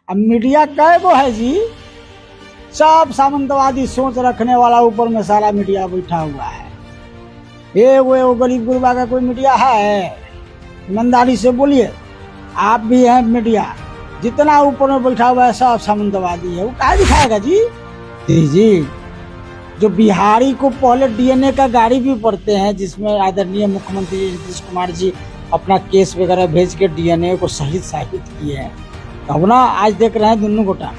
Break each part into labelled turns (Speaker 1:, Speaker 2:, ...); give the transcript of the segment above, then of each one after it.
Speaker 1: अब मीडिया कै गो है जी, सब सामंतवादी सोच रखने वाला ऊपर में सारा मीडिया बैठा हुआ है। ये वो गरीब गुरबा का कोई मीडिया है? ईमानदारी से बोलिए, आप भी हैं मीडिया, जितना ऊपर में बैठा हुआ है सब सामंतवादी है। वो क्या दिखाएगा जी? जी जो बिहारी को पहले डीएनए का गाड़ी भी पढ़ते हैं, जिसमें आदरणीय मुख्यमंत्री नीतीश कुमार जी अपना केस वगैरह भेज के डीएनए को सही साबित किए हैं, तब ना आज देख रहे हैं दोनों गोटा।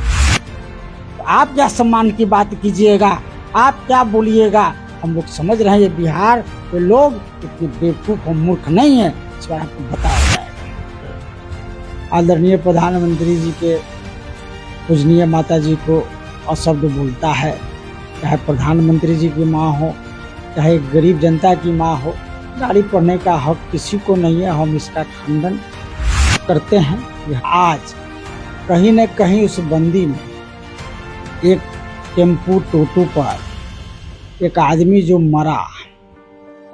Speaker 1: तो आप क्या सम्मान की बात कीजिएगा, आप क्या बोलिएगा? हम लोग समझ रहे हैं ये बिहार के लोग इतने बेवकूफ और मूर्ख नहीं है, इस बार आपको बताया जाएगा। आदरणीय प्रधानमंत्री जी के पूजनीय माता जी को अशब्द बोलता है, चाहे प्रधानमंत्री जी की माँ हो, चाहे गरीब जनता की माँ हो, गाड़ी पढ़ने का हक किसी को नहीं है। हम इसका खंडन करते हैं। आज कहीं न कहीं उस बंदी में एक टेम्पू टोटो पर एक आदमी जो मरा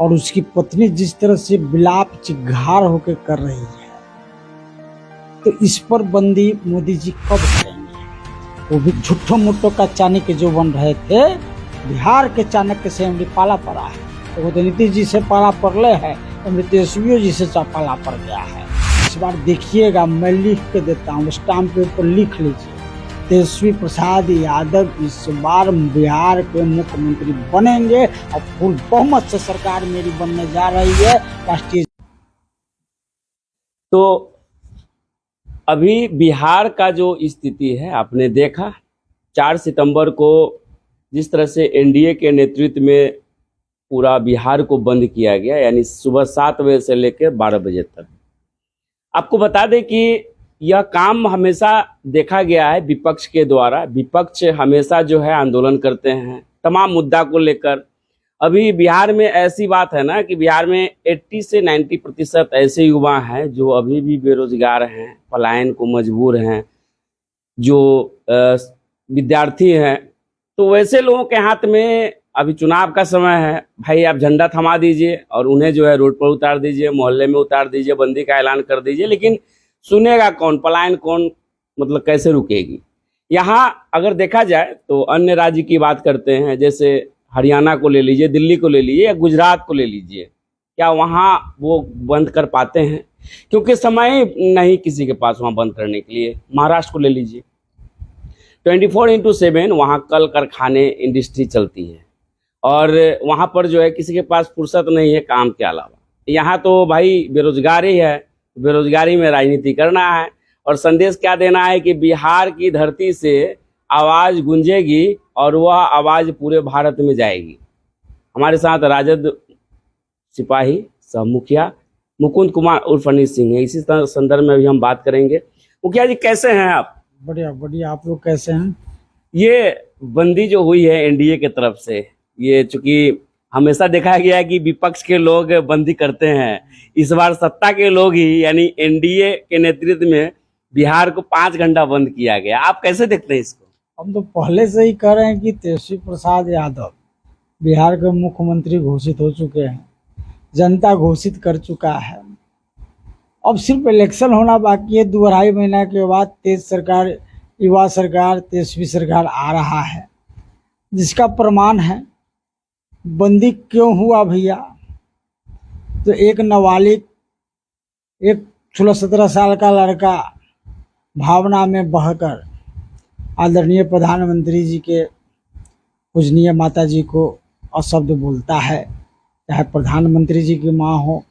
Speaker 1: और उसकी पत्नी जिस तरह से विलाप चिघार होकर कर रही है, तो इस पर बंदी मोदी जी कब करेंगे? वो भी झूठो मुट्ठो का चाणक्य जो बन रहे थे, बिहार के चाणक्य से हमने पाला पड़ा है। तो वो तो नीतीश जी से पाला पड़ले है, हमने तेजस्वी जी से पाला पड़ गया है। इस बार देखिएगा, मैं लिख के देता हूँ, स्टाम्प पेपर लिख लीजिए, तेजस्वी प्रसाद यादव इस बार बिहार के मुख्यमंत्री बनेंगे और फुल बहुमत से सरकार मेरी बनने जा रही है। राष्ट्रीय
Speaker 2: तो अभी बिहार का जो स्थिति है आपने देखा, 4 सितंबर को जिस तरह से एनडीए के नेतृत्व में पूरा बिहार को बंद किया गया, यानी सुबह 7 बजे से लेकर 12 बजे तक। आपको बता दें कि यह काम हमेशा देखा गया है विपक्ष के द्वारा। विपक्ष हमेशा जो है आंदोलन करते हैं तमाम मुद्दा को लेकर। अभी बिहार में ऐसी बात है ना कि बिहार में 80 से 90% ऐसे युवा हैं जो अभी भी बेरोजगार हैं, पलायन को मजबूर हैं, जो विद्यार्थी हैं। तो वैसे लोगों के हाथ में अभी चुनाव का समय है, भाई आप झंडा थमा दीजिए और उन्हें जो है रोड पर उतार दीजिए, मोहल्ले में उतार दीजिए, बंदी का ऐलान कर दीजिए, लेकिन सुनेगा कौन? पलायन कौन मतलब कैसे रुकेगी? यहाँ अगर देखा जाए तो अन्य राज्य की बात करते हैं, जैसे हरियाणा को ले लीजिए, दिल्ली को ले लीजिए या गुजरात को ले लीजिए, क्या वहाँ वो बंद कर पाते हैं? क्योंकि समय नहीं किसी के पास वहाँ बंद करने के लिए। महाराष्ट्र को ले लीजिए, 24/7 वहाँ कल कारखाने इंडस्ट्री चलती है और वहाँ पर जो है किसी के पास फुर्सत नहीं है काम के अलावा। यहाँ तो भाई बेरोजगारी है, बेरोजगारी में राजनीति करना है और संदेश क्या देना है कि बिहार की धरती से आवाज़ गूंजेगी और वह आवाज़ पूरे भारत में जाएगी। हमारे साथ राजद सिपाही सह मुखिया मुकुंद कुमार उर्फ अनिल सिंह है। इसी संदर्भ में भी हम बात करेंगे। मुखिया जी कैसे हैं आप?
Speaker 1: बढ़िया बढ़िया, आप लोग कैसे हैं?
Speaker 2: ये बंदी जो हुई है एनडीए की तरफ से, ये चूंकि हमेशा देखा गया है कि विपक्ष के लोग बंदी करते हैं, इस बार सत्ता के लोग ही यानी एनडीए के नेतृत्व में बिहार को 5 घंटा बंद किया गया। आप कैसे देखते हैं इसको?
Speaker 1: हम तो पहले से ही कह रहे हैं कि तेजस्वी प्रसाद यादव बिहार के मुख्यमंत्री घोषित हो चुके हैं, जनता घोषित कर चुका है। अब सिर्फ इलेक्शन होना बाकी है। 2-2.5 महीना के बाद तेज सरकार, युवा सरकार, तेजस्वी सरकार आ रहा है, जिसका प्रमाण है। बंदी क्यों हुआ भैया? तो एक नाबालिग, एक 16-17 साल का लड़का भावना में बहकर आदरणीय प्रधानमंत्री जी के पूजनीय माता जी को अशब्द बोलता है, चाहे प्रधानमंत्री जी की माँ हो,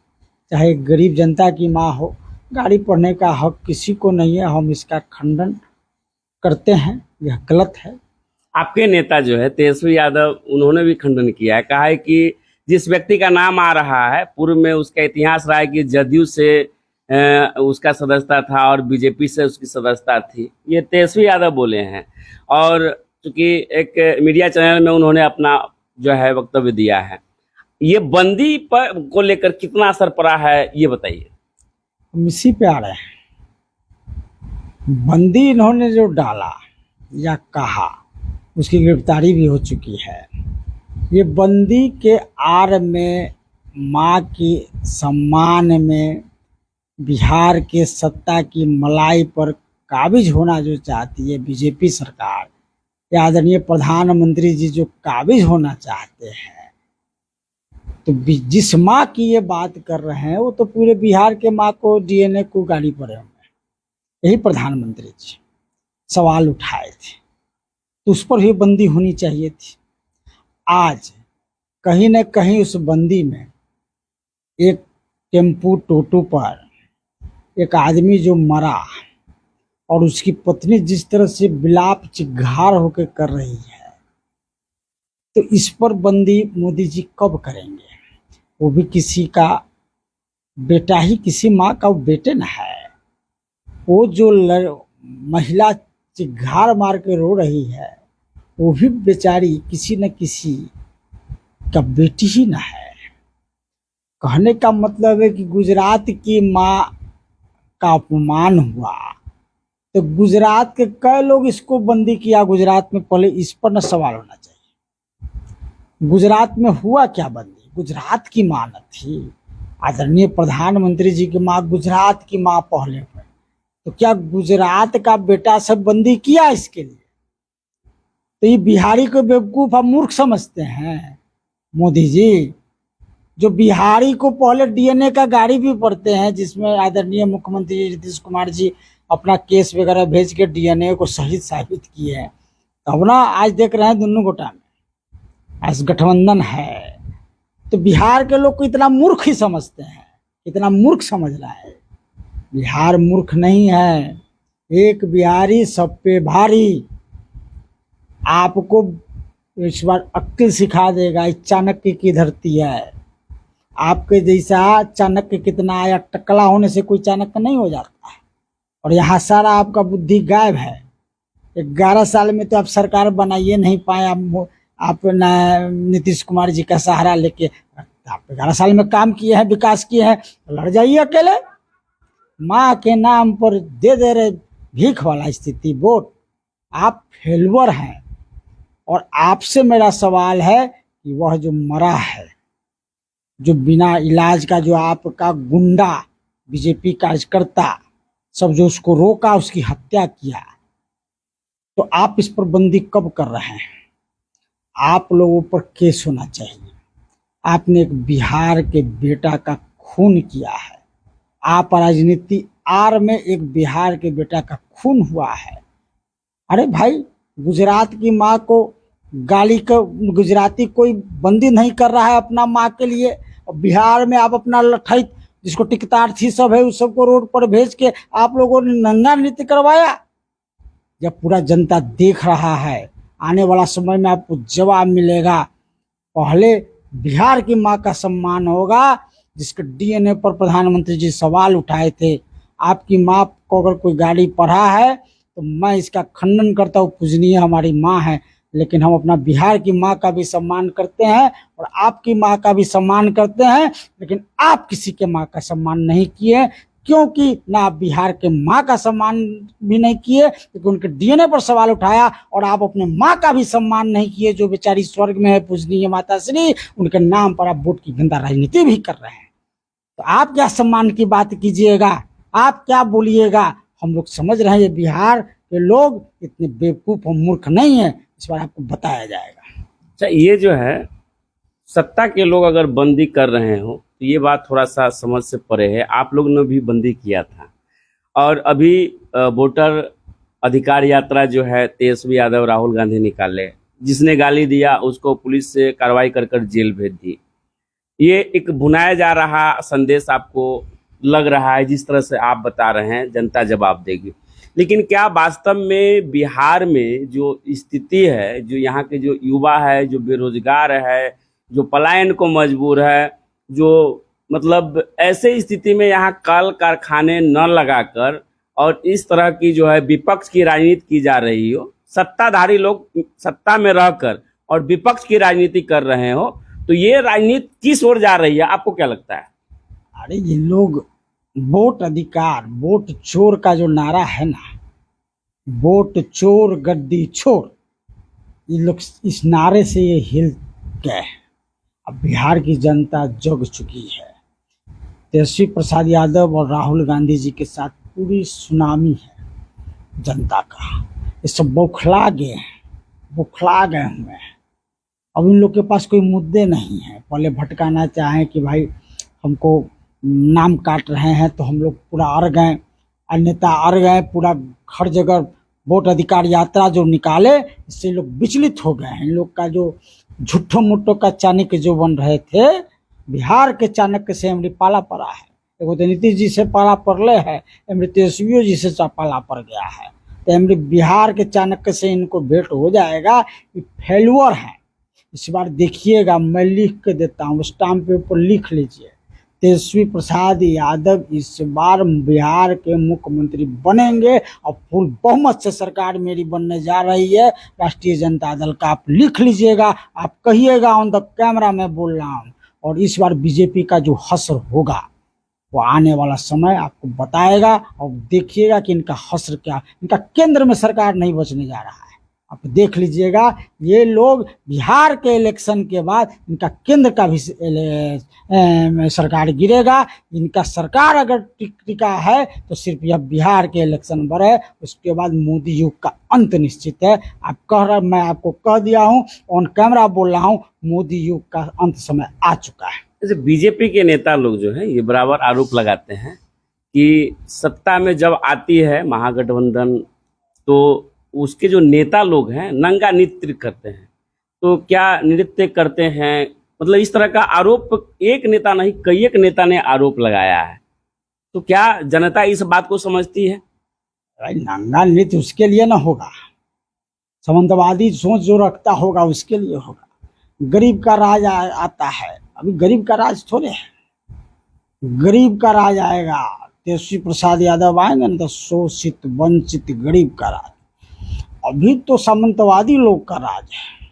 Speaker 1: चाहे गरीब जनता की माँ हो, गाड़ी पढ़ने का हक किसी को नहीं है। हम इसका खंडन करते हैं, यह गलत है।
Speaker 2: आपके नेता जो है तेजस्वी यादव, उन्होंने भी खंडन किया है, कहा है कि जिस व्यक्ति का नाम आ रहा है पूर्व में उसका इतिहास रहा है कि जदयू से उसका सदस्यता था और बीजेपी से उसकी सदस्यता थी। ये तेजस्वी यादव बोले हैं और चूंकि एक मीडिया चैनल में उन्होंने अपना जो है वक्तव्य दिया है। ये बंदी पर को लेकर कितना असर पड़ा है ये बताइए।
Speaker 1: हम इसी पे आ रहे हैं। बंदी इन्होंने जो डाला या कहा, उसकी गिरफ्तारी भी हो चुकी है। ये बंदी के आड़ में माँ की सम्मान में बिहार के सत्ता की मलाई पर काबिज होना जो चाहती है बीजेपी सरकार या आदरणीय प्रधानमंत्री जी जो काबिज होना चाहते हैं, तो जिस माँ की ये बात कर रहे हैं वो तो पूरे बिहार के माँ को डीएनए को गाड़ी पड़े हुए हैं। यही प्रधानमंत्री जी सवाल उठाए थे, तो उस पर भी बंदी होनी चाहिए थी। आज कहीं न कहीं उस बंदी में एक टेम्पू टोटो पर एक आदमी जो मरा और उसकी पत्नी जिस तरह से विलाप चिघार होकर कर रही है, तो इस पर बंदी मोदी जी कब करेंगे? वो भी किसी का बेटा ही, किसी माँ का वो बेटे न है। वो जो महिला चिघार मार के रो रही है वो भी बेचारी किसी न किसी का बेटी ही न है। कहने का मतलब है कि गुजरात की माँ का अपमान हुआ तो गुजरात के कई लोग इसको बंदी किया गुजरात में, पहले इस पर न सवाल होना चाहिए। गुजरात में हुआ क्या बंदी? गुजरात की माँ न थी, आदरणीय प्रधानमंत्री जी की माँ गुजरात की माँ पहले हुए, तो क्या गुजरात का बेटा सब बंदी किया इसके लिए? तो ये बिहारी को बेवकूफ और मूर्ख समझते हैं मोदी जी, जो बिहारी को पहले डीएनए का गाड़ी भी पड़ते हैं, जिसमें आदरणीय मुख्यमंत्री नीतीश कुमार जी अपना केस वगैरह भेज के डीएनए को सही साबित किए हैं। तब ना आज देख रहे हैं दोनों गोटा में आज गठबंधन है। तो बिहार के लोग को इतना मूर्ख ही समझते हैं, इतना मूर्ख समझ रहा है। बिहार मूर्ख नहीं है, एक बिहारी सब पे भारी। आपको इस बार अक्ल सिखा देगा। चाणक्य की धरती है, आपके जैसा चाणक्य कितना आया, टकला होने से कोई चाणक्य नहीं हो जाता है। और यहाँ सारा आपका बुद्धि गायब है। 11 साल में तो आप सरकार बनाइए नहीं पाए। आप नीतीश कुमार जी का सहारा लेके आप 11 साल में काम किए हैं, विकास किए हैं, लड़ जाइए अकेले। माँ के नाम पर दे रहे भीख वाला स्थिति वोट। आप फेलवर हैं। और आपसे मेरा सवाल है कि वह जो मरा है, जो बिना इलाज का, जो आपका गुंडा बीजेपी कार्यकर्ता सब जो उसको रोका, उसकी हत्या किया, तो आप इस पर बंदी कब कर रहे हैं? आप लोगों पर केस होना चाहिए। आपने एक बिहार के बेटा का खून किया है। आप राजनीति आर में एक बिहार के बेटा का खून हुआ है। अरे भाई, गुजरात की माँ को गाली का गुजराती कोई बंदी नहीं कर रहा है अपना माँ के लिए। और बिहार में आप अपना लठई जिसको टिकटार्थी सब है उस सबको रोड पर भेज के आप लोगों ने नंगा नृत्य करवाया। जब पूरा जनता देख रहा है, आने वाला समय में आपको जवाब मिलेगा। पहले बिहार की माँ का सम्मान होगा, जिसके डीएनए पर प्रधानमंत्री जी सवाल उठाए थे। आपकी माँ को अगर कोई गाली पढ़ा है तो मैं इसका खंडन करता हूँ, पूजनीय हमारी माँ है, लेकिन हम अपना बिहार की माँ का भी सम्मान करते हैं और आपकी माँ का भी सम्मान करते हैं। लेकिन आप किसी के माँ का सम्मान नहीं किए, क्योंकि ना आप बिहार के माँ का सम्मान भी नहीं किए, क्योंकि उनके डीएनए पर सवाल उठाया, और आप अपने माँ का भी सम्मान नहीं किए जो बेचारी स्वर्ग में है, पूजनीय माता श्री। उनके नाम पर आप वोट की गंदा राजनीति भी कर रहे हैं। तो आप क्या सम्मान की बात कीजिएगा, आप क्या बोलिएगा? हम लोग समझ रहे हैं ये बिहार के लोग इतने बेवकूफ और मूर्ख नहीं है, इस बार आपको बताया जाएगा।
Speaker 2: अच्छा, ये जो है सत्ता के लोग अगर बंदी कर रहे हो तो ये बात थोड़ा सा समझ से परे है। आप लोग ने भी बंदी किया था, और अभी वोटर अधिकार यात्रा जो है तेजस्वी यादव राहुल गांधी निकाले, जिसने गाली दिया उसको पुलिस से कार्रवाई कर कर जेल भेज दी। ये एक भुनाया जा रहा संदेश आपको लग रहा है, जिस तरह से आप बता रहे हैं जनता जवाब देगी। लेकिन क्या वास्तव में बिहार में जो स्थिति है, जो यहाँ के जो युवा है, जो बेरोजगार है, जो पलायन को मजबूर है, जो मतलब ऐसे स्थिति में यहाँ कल कारखाने न लगाकर और इस तरह की जो है विपक्ष की राजनीति की जा रही हो, सत्ताधारी लोग सत्ता में रहकर और विपक्ष की राजनीति कर रहे हो, तो ये राजनीति किस ओर जा रही है, आपको क्या लगता है?
Speaker 1: अरे ये लोग वोट अधिकार, वोट चोर का जो नारा है ना, वोट चोर गद्दी छोर, ये लोग इस नारे से ये हिल गए। अब बिहार की जनता जग चुकी है। तेजस्वी प्रसाद यादव और राहुल गांधी जी के साथ पूरी सुनामी है। जनता का। ये सब बौखला गए हैं, बौखला गए हुए हैं। अब इन लोग के पास कोई मुद्दे नहीं है। पहले भटकाना चाहें कि भाई हमको नाम काट रहे हैं तो हम लोग पूरा अड़ गए, अन्यथा अड़ गए, पूरा हर जगह वोट अधिकार यात्रा जो निकाले, इससे लोग विचलित हो गए हैं। इन लोग का जो झूठो मुट्ठो का चाणक्य जो बन रहे थे, बिहार के चाणक्य से हमने पाला पड़ा है। एगो तो नीतीश जी से पाला पड़ले है, हमने तेजस्वी जी से पाला पड़ गया है। तो हमने बिहार के चाणक्य से इनको भेंट हो जाएगा। ये फेल्यूर है। इस बार देखिएगा, मैं लिख के देता हूँ, स्टाम्प पेपर लिख लीजिए, तेजस्वी प्रसाद यादव इस बार बिहार के मुख्यमंत्री बनेंगे और फुल बहुमत से सरकार मेरी बनने जा रही है, राष्ट्रीय जनता दल का। आप लिख लीजिएगा, आप कहिएगा, ऑन द कैमरा में बोल रहा हूँ। और इस बार बीजेपी का जो हश्र होगा वो आने वाला समय आपको बताएगा, और देखिएगा कि इनका हश्र क्या, इनका केंद्र में सरकार नहीं बचने जा रहा है। आप देख लीजिएगा, ये लोग बिहार के इलेक्शन के बाद इनका केंद्र का भी सरकार गिरेगा। इनका सरकार अगर टिका है तो सिर्फ यह बिहार के इलेक्शन पर है, उसके बाद मोदी युग का अंत निश्चित है। मैं आपको कह दिया हूँ, ऑन कैमरा बोल रहा हूँ, मोदी युग का अंत समय आ चुका है।
Speaker 2: जैसे बीजेपी के नेता लोग जो हैं ये बराबर आरोप लगाते हैं कि सत्ता में जब आती है महागठबंधन तो उसके जो नेता लोग हैं नंगा नृत्य करते हैं। तो क्या नृत्य करते हैं, मतलब इस तरह का आरोप एक नेता नहीं कई एक नेता ने आरोप लगाया है। तो क्या जनता इस बात को समझती है?
Speaker 1: भाई नंगा नृत्य उसके लिए ना होगा, सामंतवादी सोच जो रखता होगा उसके लिए होगा। गरीब का राज आता है, अभी गरीब का राज थोड़े है, गरीब का राज आएगा। तेजस्वी प्रसाद यादव आएंगे ना तो शोषित वंचित गरीब का राज। अभी तो सामंतवादी लोग का राज है,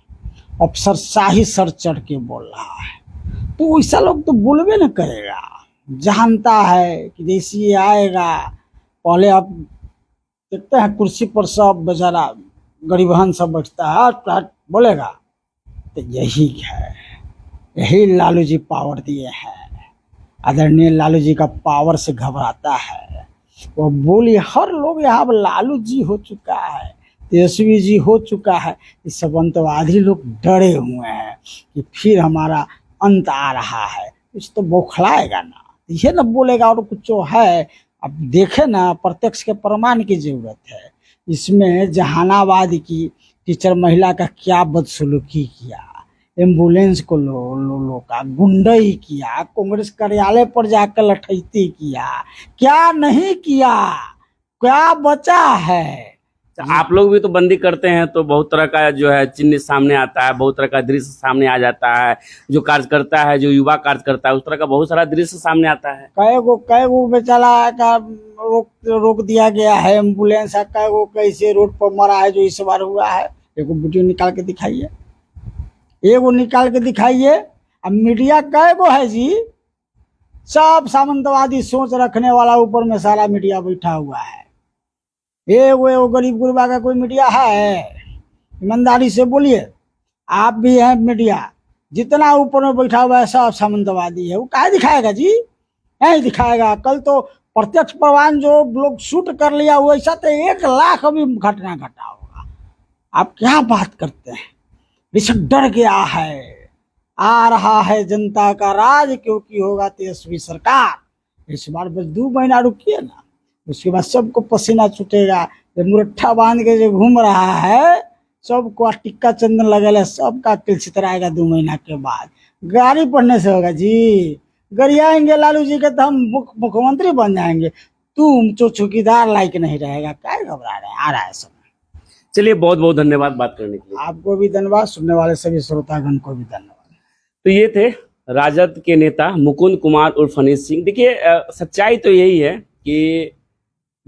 Speaker 1: अफसरशाही सर चढ़ के बोल रहा है। तो वैसा लोग तो बोलबे न करेगा, जानता है कि जैसे ये आएगा। पहले आप देखते हैं कुर्सी पर सब बेचारा गरीबहन सब बैठता है, हट बोलेगा। तो यही है, यही लालू जी पावर दिए हैं। आदरणीय लालू जी का पावर से घबराता है वो बोली। हर लोग यहाँ पर लालू जी हो चुका है, तेजस्वी जी हो चुका है। इस अंतवादी लोग डरे हुए हैं कि फिर हमारा अंत आ रहा है। कुछ तो बौखलाएगा ना, ये ना बोलेगा और कुछ जो है। अब देखे ना, प्रत्यक्ष के प्रमाण की जरूरत है। इसमें जहानाबाद की टीचर महिला का क्या बदसलूकी किया, एम्बुलेंस को लो का गुंडई किया, कांग्रेस कार्यालय पर जाकर लठैती किया, क्या नहीं किया, क्या बचा है।
Speaker 2: आप लोग भी तो बंदी करते हैं तो बहुत तरह का जो है चिन्ह सामने आता है, बहुत तरह का दृश्य सामने आ जाता है। जो कार्य करता है, जो युवा कार्य करता है, उस तरह का बहुत सारा दृश्य सामने आता है।
Speaker 1: कई गो बेचारा का रोक दिया गया है एम्बुलेंस। कई गो कैसे रोड पर मरा है जो इस बार हुआ है। एगो वीडियो निकाल के दिखाइए, एगो निकाल के दिखाइए। अब मीडिया कई गो है जी, सब सामंतवादी सोच रखने वाला ऊपर में सारा मीडिया बैठा हुआ है। एगो गरीब गुरबा का कोई मीडिया है? ईमानदारी से बोलिए, आप भी हैं मीडिया, जितना ऊपर में बैठा हुआ है सब सामंतवादी है। वो काहे दिखाएगा जी, नहीं दिखाएगा। कल तो प्रत्यक्ष प्रमाण जो लोग शूट कर लिया वैसा तो 1 लाख अभी घटना घटा होगा। आप क्या बात करते हैं? ऋषभ डर गया है, आ रहा है जनता का राज, क्योंकि होगा तेजस्वी सरकार। इस बार बस 2 महीना रुकिए ना, उसके बाद सबको पसीना छूटेगा। मुरट्ठा बांध के जो घूम रहा है, सबको टिक्का चंदन लगल है, सबका तिल छितराएगा 2 महीना के बाद। गाड़ी पढ़ने से होगा जी? गरियाएंगे लालू जी के तो हम मुख्यमंत्री बन जाएंगे। तुम जो चौकीदार लायक नहीं रहेगा, क्या घबरा रहे हैं? आ रहा है समय।
Speaker 2: चलिए, बहुत बहुत धन्यवाद बात करने के लिए।
Speaker 1: आपको भी धन्यवाद, सुनने वाले सभी श्रोतागण को भी धन्यवाद।
Speaker 2: तो ये थे राजद के नेता मुकुंद कुमार उर्फ अनिल सिंह। देखिए, सच्चाई तो यही है कि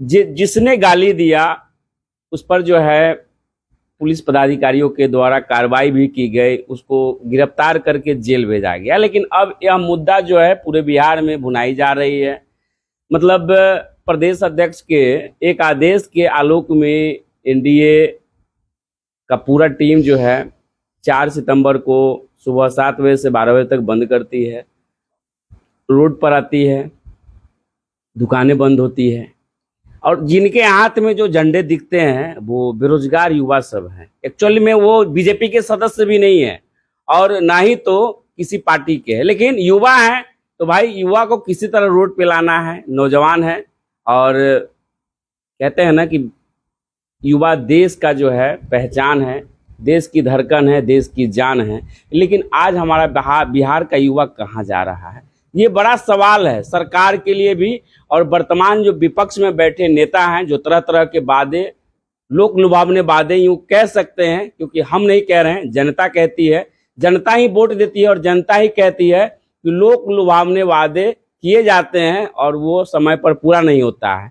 Speaker 2: जिसने गाली दिया उस पर जो है पुलिस पदाधिकारियों के द्वारा कार्रवाई भी की गई, उसको गिरफ्तार करके जेल भेजा गया। लेकिन अब यह मुद्दा जो है पूरे बिहार में भुनाई जा रही है। मतलब प्रदेश अध्यक्ष के एक आदेश के आलोक में एनडीए का पूरा टीम जो है 4 सितंबर को सुबह 7 बजे से 12 बजे तक बंद करती है, रोड पर आती है, दुकानें बंद होती है। और जिनके हाथ में जो झंडे दिखते हैं वो बेरोजगार युवा सब हैं। एक्चुअली में वो बीजेपी के सदस्य भी नहीं है और ना ही तो किसी पार्टी के है, लेकिन युवा हैं। तो भाई युवा को किसी तरह रोड पे लाना है, नौजवान है। और कहते हैं ना कि युवा देश का जो है पहचान है, देश की धड़कन है, देश की जान है। लेकिन आज हमारा बिहार का युवा कहाँ जा रहा है, ये बड़ा सवाल है सरकार के लिए भी और वर्तमान जो विपक्ष में बैठे नेता हैं जो तरह तरह के वादे, लोक लुभावने वादे यूं कह सकते हैं, क्योंकि हम नहीं कह रहे हैं, जनता कहती है, जनता ही वोट देती है और जनता ही कहती है कि लोक लुभावने वादे किए जाते हैं और वो समय पर पूरा नहीं होता है।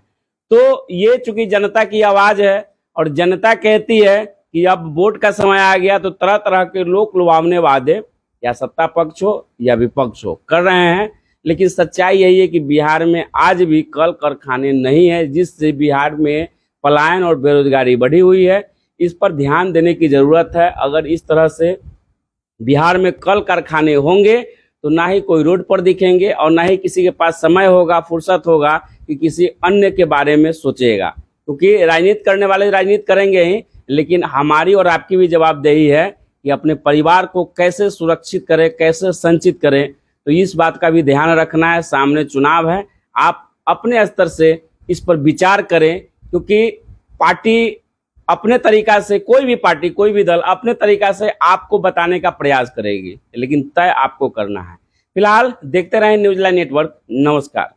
Speaker 2: तो ये चूंकि जनता की आवाज है और जनता कहती है कि अब वोट का समय आ गया, तो तरह तरह के लोक लुभावने वादे या सत्ता पक्ष हो या विपक्ष हो कर रहे हैं। लेकिन सच्चाई यही है कि बिहार में आज भी कल कारखाने नहीं है, जिससे बिहार में पलायन और बेरोजगारी बढ़ी हुई है। इस पर ध्यान देने की जरूरत है। अगर इस तरह से बिहार में कल कारखाने होंगे तो ना ही कोई रोड पर दिखेंगे और ना ही किसी के पास समय होगा, फुर्सत होगा कि किसी अन्य के बारे में सोचेगा, क्योंकि राजनीति करने वाले राजनीति करेंगे ही, लेकिन हमारी और आपकी भी जवाबदेही है कि अपने परिवार को कैसे सुरक्षित करें, कैसे संचित करें। तो इस बात का भी ध्यान रखना है। सामने चुनाव है, आप अपने स्तर से इस पर विचार करें, क्योंकि पार्टी अपने तरीका से, कोई भी पार्टी, कोई भी दल अपने तरीका से आपको बताने का प्रयास करेगी, लेकिन तय आपको करना है। फिलहाल देखते रहें न्यूज़ लाइन नेटवर्क। नमस्कार।